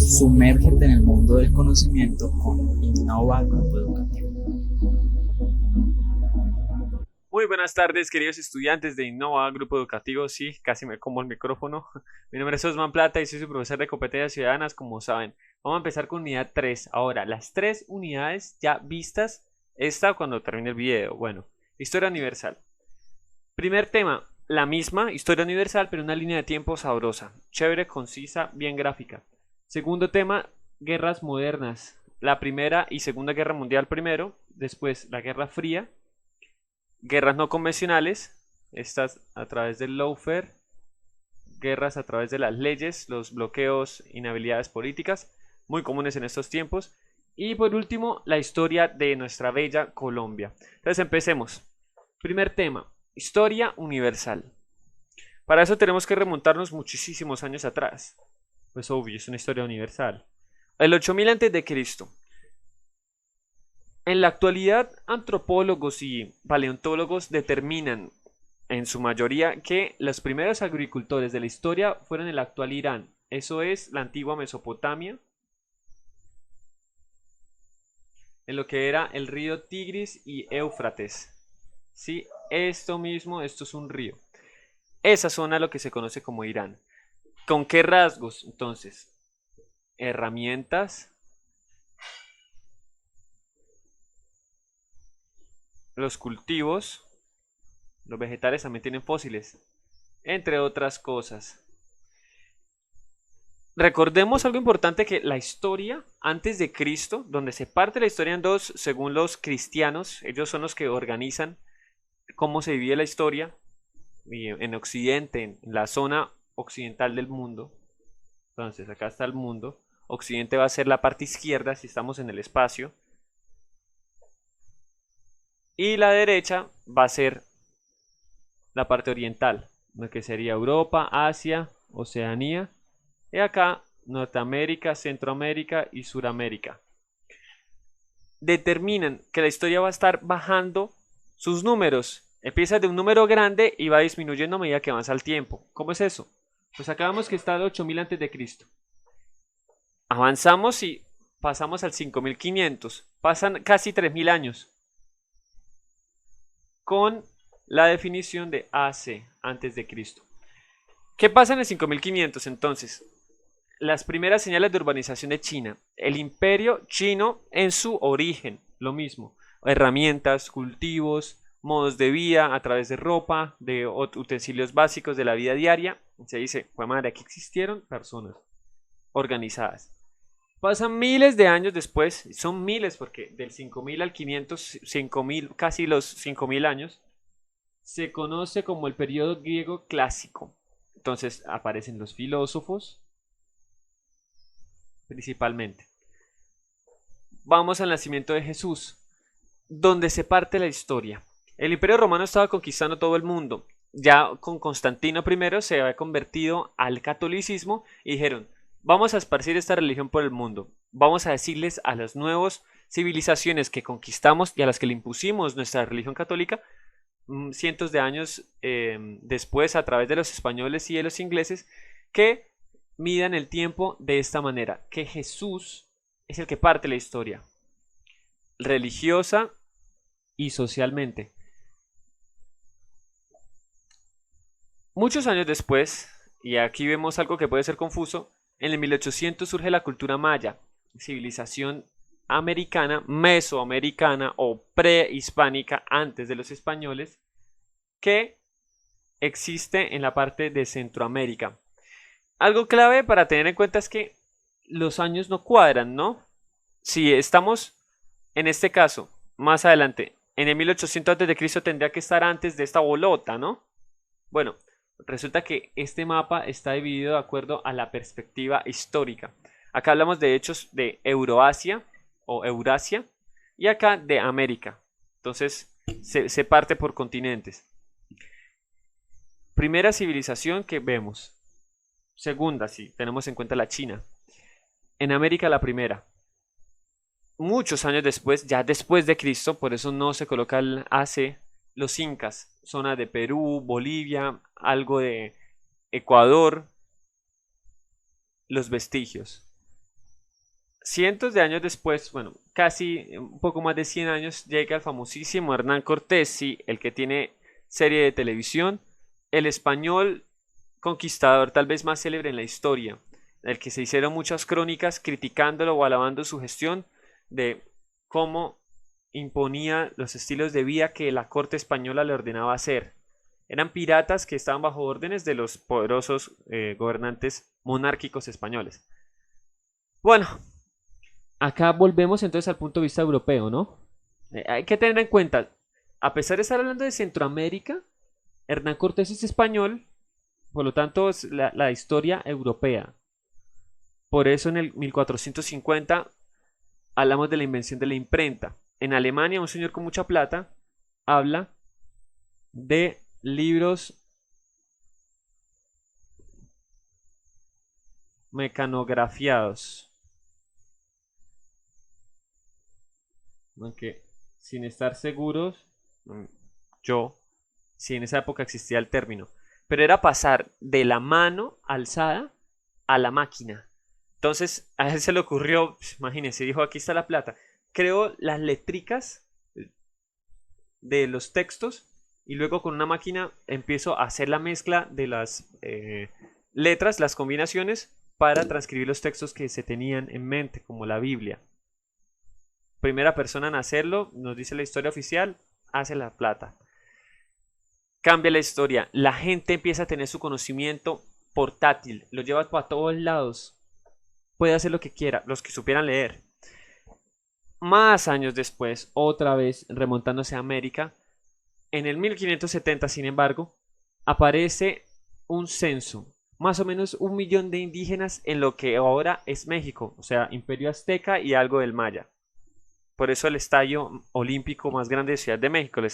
Sumérgete en el mundo del conocimiento con Innova Grupo Educativo. Muy buenas tardes, queridos estudiantes de Innova Grupo Educativo. Sí, casi me como el micrófono. Mi nombre es Osman Plata y soy su profesor de competencias ciudadanas, como saben. Vamos a empezar con unidad 3. Ahora, las tres unidades ya vistas, esta cuando termine el video. Bueno, historia universal. Primer tema, la misma, historia universal, pero una línea de tiempo sabrosa. Chévere, concisa, bien gráfica. Segundo tema, guerras modernas. La Primera y Segunda Guerra Mundial primero, después la Guerra Fría, guerras no convencionales, estas a través del lawfare, guerras a través de las leyes, los bloqueos, inhabilidades políticas, muy comunes en estos tiempos. Y por último, la historia de nuestra bella Colombia. Entonces empecemos. Primer tema, historia universal. Para eso tenemos que remontarnos muchísimos años atrás. Pues obvio, es una historia universal. El 8000 antes de Cristo. En la actualidad, antropólogos y paleontólogos determinan en su mayoría que los primeros agricultores de la historia fueron el actual Irán. Eso es la antigua Mesopotamia, en lo que era el río Tigris y Éufrates. Sí, esto mismo, esto es un río. Esa zona lo que se conoce como Irán. ¿Con qué rasgos? Entonces, herramientas, los cultivos, los vegetales también tienen fósiles, entre otras cosas. Recordemos algo importante, que la historia antes de Cristo, donde se parte la historia en dos según los cristianos, ellos son los que organizan cómo se vive la historia, y en Occidente, en la zona occidental del mundo. Entonces acá está el mundo, Occidente va a ser la parte izquierda si estamos en el espacio, y la derecha va a ser la parte oriental, lo que sería Europa, Asia, Oceanía, y acá Norteamérica, Centroamérica y Suramérica. Determinan que la historia va a estar bajando sus números. Empieza de un número grande y va disminuyendo a medida que avanza el tiempo. ¿Cómo es eso? Pues acabamos que está el 8000 antes de Cristo. Avanzamos y pasamos al 5500. Pasan casi 3000 años con la definición de AC, antes de Cristo. ¿Qué pasa en el 5500 entonces? Las primeras señales de urbanización de China, el imperio chino en su origen, lo mismo, herramientas, cultivos, modos de vida a través de ropa, de utensilios básicos de la vida diaria. Se dice, pues madre, aquí existieron personas organizadas. Pasan miles de años después, son miles porque del 5000 al 500, 5000, casi los 5000 años, se conoce como el periodo griego clásico. Entonces aparecen los filósofos, principalmente. Vamos al nacimiento de Jesús, donde se parte la historia. El Imperio Romano estaba conquistando todo el mundo. Ya con Constantino I se había convertido al catolicismo y dijeron, vamos a esparcir esta religión por el mundo. Vamos a decirles a las nuevas civilizaciones que conquistamos y a las que le impusimos nuestra religión católica, cientos de años después, a través de los españoles y de los ingleses, que midan el tiempo de esta manera, que Jesús es el que parte la historia, religiosa y socialmente. Muchos años después, y aquí vemos algo que puede ser confuso, en el 1800 surge la cultura maya, civilización americana, mesoamericana o prehispánica antes de los españoles, que existe en la parte de Centroamérica. Algo clave para tener en cuenta es que los años no cuadran, ¿no? Si estamos, en este caso, más adelante, en el 1800 a.C. tendría que estar antes de esta bolota, ¿no? Bueno, resulta que este mapa está dividido de acuerdo a la perspectiva histórica. Acá hablamos de hechos de Euroasia o Eurasia y acá de América. Entonces, se parte por continentes. Primera civilización que vemos. Segunda, si tenemos en cuenta la China. En América la primera. Muchos años después, ya después de Cristo, por eso no se coloca el AC, los incas, zona de Perú, Bolivia, algo de Ecuador, los vestigios. cientos de años después, bueno, casi un poco más de 100 años, llega el famosísimo Hernán Cortés, sí, el que tiene serie de televisión, el español conquistador tal vez más célebre en la historia, el que se hicieron muchas crónicas criticándolo o alabando su gestión de cómo imponía los estilos de vida que la corte española le ordenaba hacer. Eran piratas que estaban bajo órdenes de los poderosos gobernantes monárquicos españoles. Bueno, acá volvemos entonces al punto de vista europeo, ¿no? Hay que tener en cuenta, a pesar de estar hablando de Centroamérica, Hernán Cortés es español, por lo tanto es la historia europea. Por eso en el 1450 hablamos de la invención de la imprenta. En Alemania, un señor con mucha plata habla de libros mecanografiados. Aunque sin estar seguros, yo, si en esa época existía el término, pero era pasar de la mano alzada a la máquina. Entonces a él se le ocurrió, pues, imagínense, dijo, aquí está la plata. Creó las letricas de los textos y luego con una máquina empiezo a hacer la mezcla de las letras, las combinaciones para transcribir los textos que se tenían en mente, como la Biblia. Primera persona en hacerlo, nos dice la historia oficial, hace la plata. Cambia la historia, la gente empieza a tener su conocimiento portátil, lo lleva para todos lados, puede hacer lo que quiera, los que supieran leer. Más años después, otra vez remontándose a América, en el 1570, sin embargo, aparece un censo, más o menos 1 millón de indígenas en lo que ahora es México, o sea, Imperio Azteca y algo del Maya. Por eso el estadio olímpico más grande de Ciudad de México, el